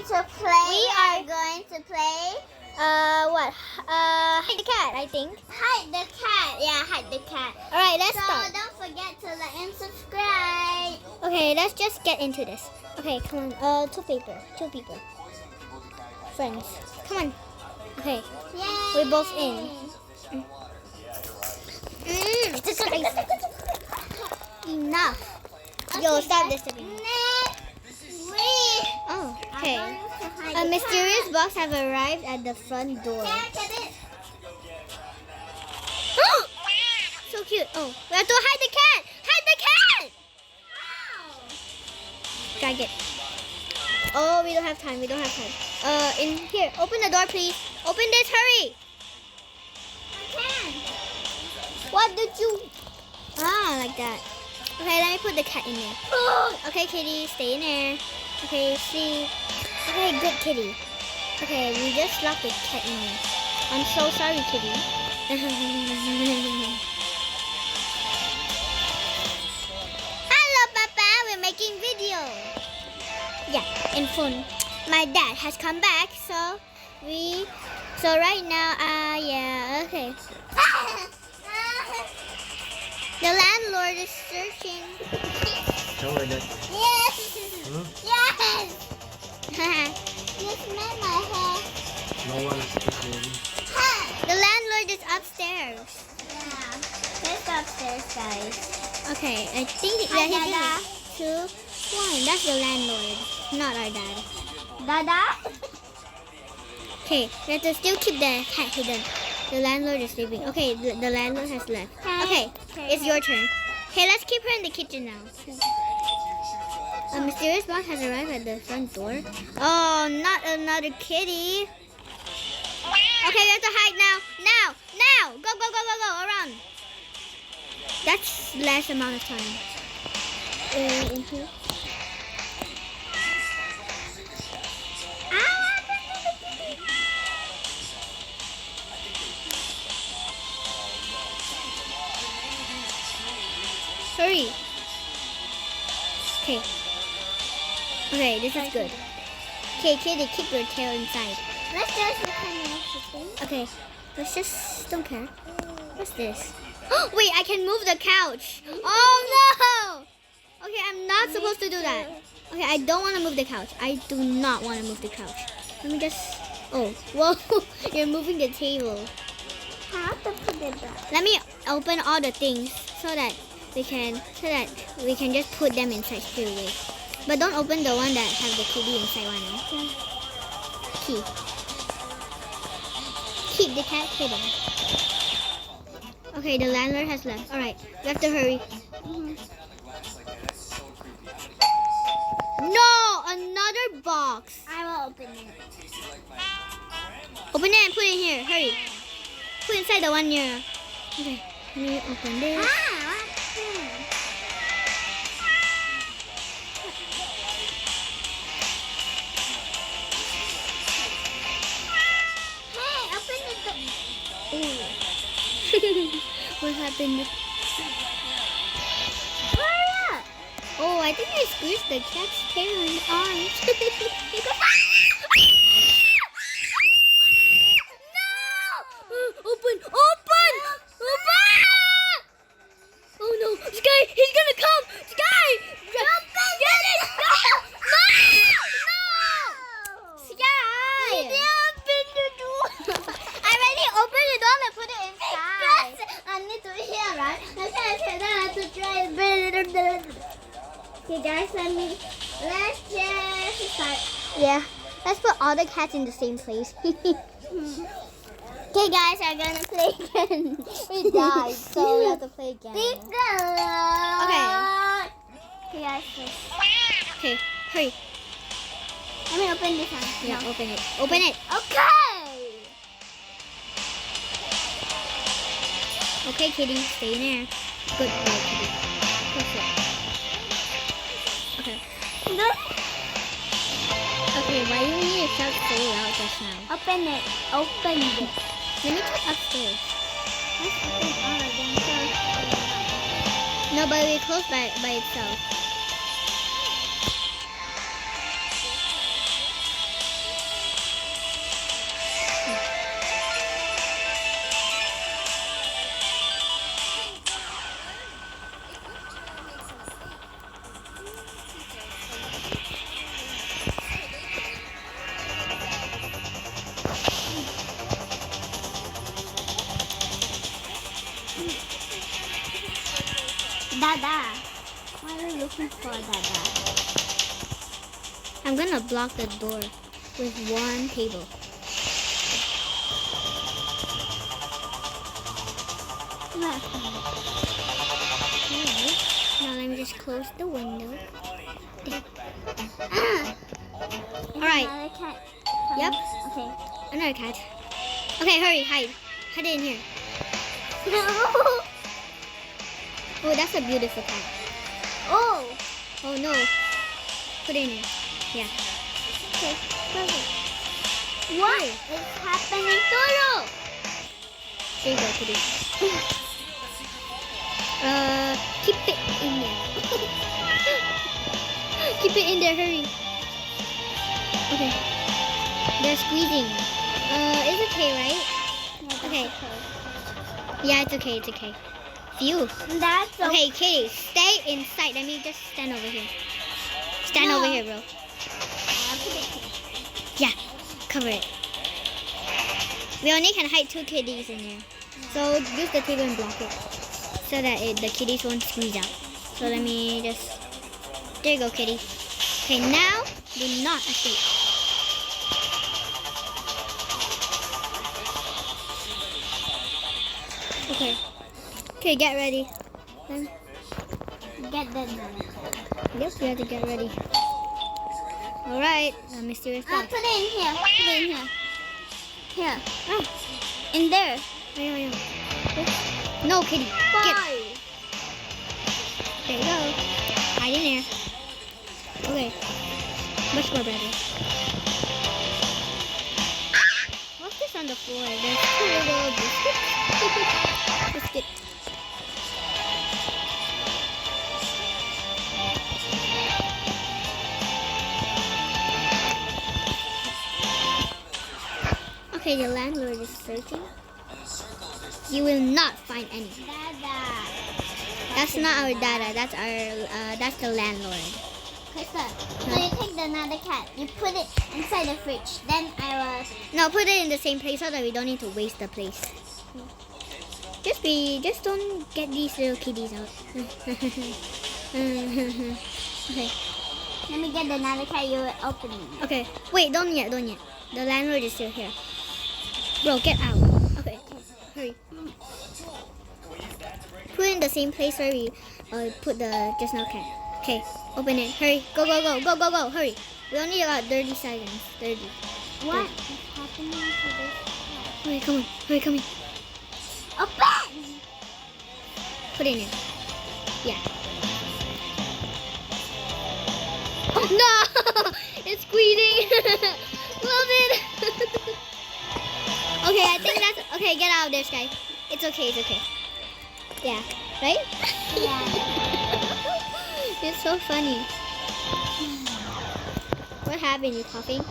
going to play. What? Hide the cat, I think. Hide the cat. Yeah, hide the cat. Alright, let's So start. don't forget to like and subscribe. Okay, let's just get into this. Okay, come on. Two people. Friends. Come on. Okay, Yay! we're both in. Enough. Yo, stop this again. Oh, okay. A mysterious box have arrived at the front door. So cute. Oh, we have to hide the cat. Hide the cat. Drag it. Oh, we don't have time. In here. Open the door, please. Open this. Hurry. What did you? Like that. Okay, let me put the cat in there. Okay, kitty, stay in there. Okay, see. Okay, good kitty. Okay, we just locked the cat in there. I'm so sorry, kitty. Hello, Papa. We're making video. Yeah, in phone. My dad has come back, so right now, yeah, okay. The landlord is searching. Show her that. Yes. Huh? Yes. You smell my hair. No one is speaking. The landlord is upstairs. Yeah. Let's go upstairs, guys. Okay, I think Hi, that Dada. he's 2, 1. That's the landlord, not our dad. Dada. Okay, we have to still keep the cat hidden. The landlord is sleeping. Okay, the landlord has left. Okay, it's your turn. Okay, let's keep her in the kitchen now. A mysterious box has arrived at the front door. Oh, not another kitty. Okay, we have to hide now. Now! Go, around. That's less amount of time. In here. Hurry. Okay, this is good. Okay, kitty, keep your tail inside. Let's just look at the next thing. Okay, let's just, don't care. What's this? Wait, I can move the couch. Oh no! Okay, I'm not supposed to do that. Okay, I don't want to move the couch. I do not want to move the couch. Let me just, oh, whoa, you're moving the table. How to put it back? Let me open all the things so that we can just put them inside straight away. But don't open the one that has the kitty inside one. Keep the cat hidden. Okay, the landlord has left. Alright, we have to hurry. No! Another box! I will open it. Open it and put it in here. Hurry. Put inside the one near. Okay, let me open this. What happened? Hurry up! Oh, I think I squished the cat's tail and arms. No! Open! Oh no! Sky! He's gonna come! Sky! Jump in! Get it! No! Sky! Open the door. I already opened the door and put it inside. I need to hear, right? Okay, then I have to try it. Okay, guys, let's just start. Yeah. Let's put all the cats in the same place. Okay, guys, I'm gonna play again. We died, so we have to play again. Okay. Okay. Okay, guys, let's. Okay, hurry. Let me open this one. Yeah, open it. Open it. Okay. Okay, kitty, stay in there. Good boy, kitty. Perfect. Okay. No. Okay, why do you need to shout so loud just now? Open it. Open it. Let me check upstairs. Let's open all of them. No, but we closed by itself. Dada. Why are you looking for Dada? I'm gonna block the door with one table. Look. Alright. Now let me just close the window. Alright. Another cat. Yep. Okay. Another cat. Okay, hurry, hide. Hide it in here. Oh, that's a beautiful cat. Oh. Oh no. Put it in here. Yeah. Okay. Perfect. What is happening to you? There you go, kitty. Keep it in there. Keep it in there, hurry. Okay. They're squeezing. It's okay, right? Okay. Yeah, it's okay, it's okay. Phew. That's Okay, kitty, stay inside. Let me just stand over here. Stand over here, bro. Yeah, cover it. We only can hide 2 kitties in there. So use the table and block it. So that the kitties won't squeeze out. So let me just... There you go, kitty. Okay, now do not escape. Okay. Okay, get ready. Then, Get the yep, you have to get ready. Alright, mysterious box. put it in here. Put it in here. Here. Ah, In there. yeah. No, kitty. Get. There you go. Hide in there. Okay. Much more better. What's this on the floor? There's 2 little biscuits. Biscuit. Okay, the landlord is searching. You will not find any. Dada. That's not our dada. That's that's the landlord. Krista, so you take the another cat. You put it inside the fridge. Then I will... No, put it in the same place so that we don't need to waste the place. Just don't get these little kitties out. Okay. Let me get the another cat. You will open it. Okay. Wait, don't yet. The landlord is still here. Bro, get out. Okay. Hurry. Put it in the same place where we put the just now cat. Okay. Open it. Hurry. Go. Hurry. We only got 30 seconds. 30. What is happening to this cat? Hurry, come on. Hurry, come in. Open! Put it in there. Yeah. No! It's squeezing. Love it. Okay, I think that's... Okay, get out of there, Sky. It's okay. Yeah. Right? Yeah. It's so funny. What happened? You coughing?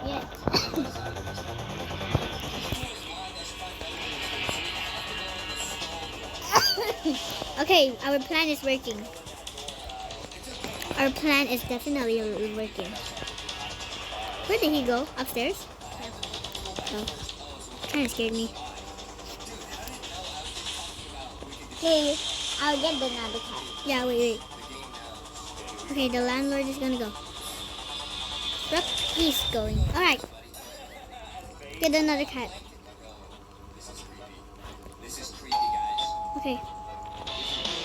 Yeah. Okay, our plan is working. Our plan is definitely working. Where did he go? Upstairs? Oh. Kind of scared me. Okay, I'll get the another cat. Yeah, wait. Okay, the landlord is gonna go. Yep, he's going. Alright. Get another cat. Okay.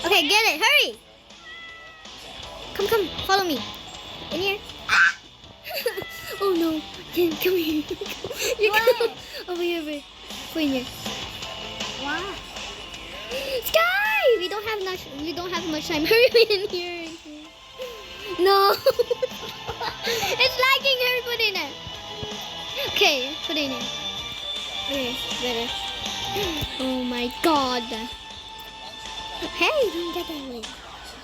Okay, get it. Hurry! Come, follow me. In here. Ah! Oh no. Come here. You come. Over here. Put in here. What? Sky! We don't have much time. Hurry in here. No. It's lagging. Hurry, put it in there. Okay, put it in there. Okay, better. Oh my god. Hey, don't get that way.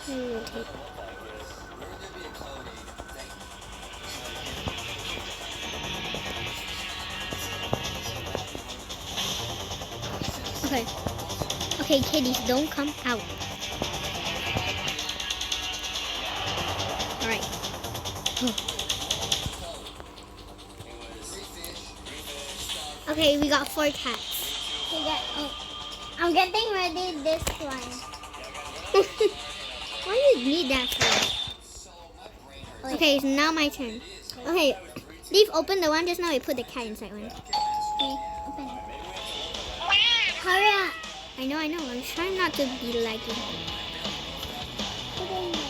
Let me rotate. Okay. Okay, kitties, don't come out. Alright. Okay, we got 4 cats. I'm getting ready this one. Why do you need that for? Okay, so now my turn. Okay, Leaf, open the one just now. We put the cat inside one. Okay, open. Hurry up! I know. I'm trying not to be lagging. Put it in there.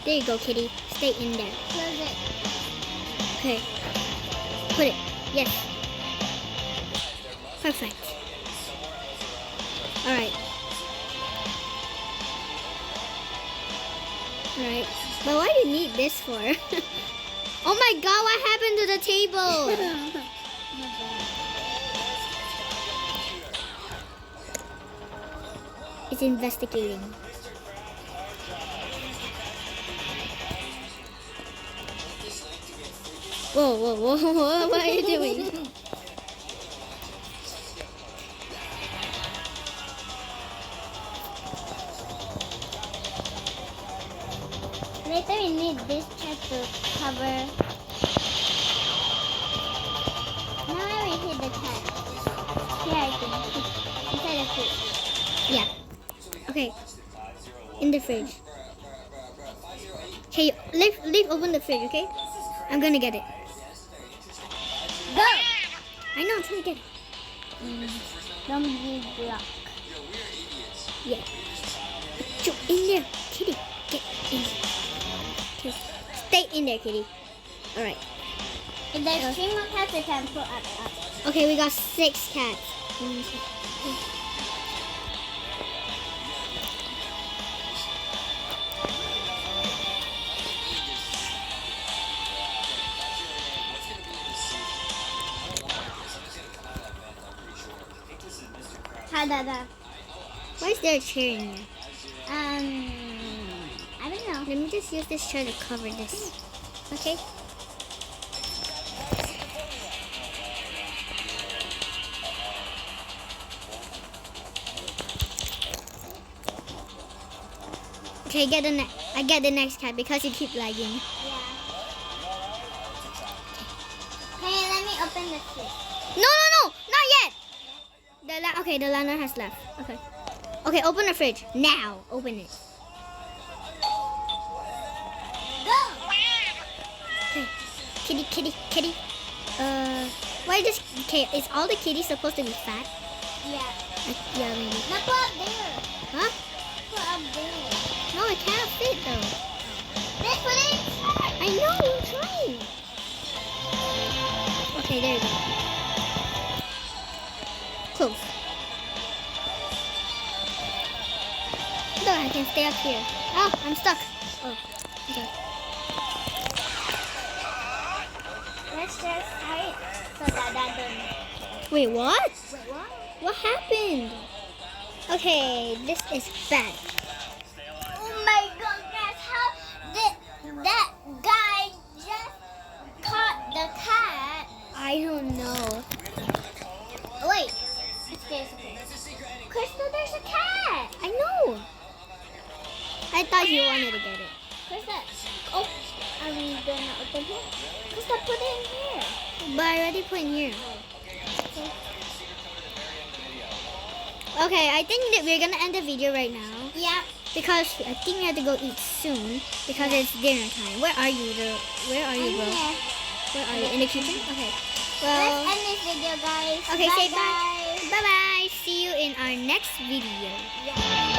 There you go, kitty. Stay in there. Close it. Okay. Put it. Yes. Perfect. Alright. Alright. But why do you need this for? Oh my god, what happened to the table? It's investigating. Whoa, what are you doing? Later we need this chair to cover. Now we hit the cat. Here I think. Inside the fridge. Yeah. Okay. In the fridge. Okay, leave open the fridge, okay? I'm gonna get it. Go! I know, I'm trying to get it. Don't be blocked. Yeah. Jump in there, kitty. Get in. Okay. Stay in there, kitty. Alright. If there's 3 more cats, we can put up. Okay, we got 6 cats. How about that? Why is there a chair in there? I don't know. Let me just use this chair to cover this. Okay? Okay, I get the next cat because you keep lagging. Yeah. Hey, let me open the fridge. No, not yet. Okay, the landlord has left. Okay, open the fridge now. Open it. Go! Okay, kitty. Why does okay? Is all the kitties supposed to be fat? Yeah. Yeah, maybe. Now put up there. Huh? Put up there. No, it can't fit though. Let's put it inside. I know, I'm trying. Okay, there you go. Close. No, I can stay up here. Oh, I'm stuck. Oh, okay. Let's just hide so that doesn't. Wait, what? Wait, what? What happened? Okay, this is bad. Oh my god, guys, how did that guy just caught the cat? I don't know. Wait, there's Crystal, there's a cat. I know. I thought you wanted to get it. Crystal, oh, are we gonna open here? Crystal, put it in here. But I already put in here. Okay, I think that we're gonna end the video right now. Yeah. Because I think we have to go eat soon because it's dinner time. Where are you, Where are you, bro? Here. Where are you? In the kitchen? Okay. Let's Well, end this video, guys. okay, say bye. guys. Bye-bye. See you in our next video. Yeah.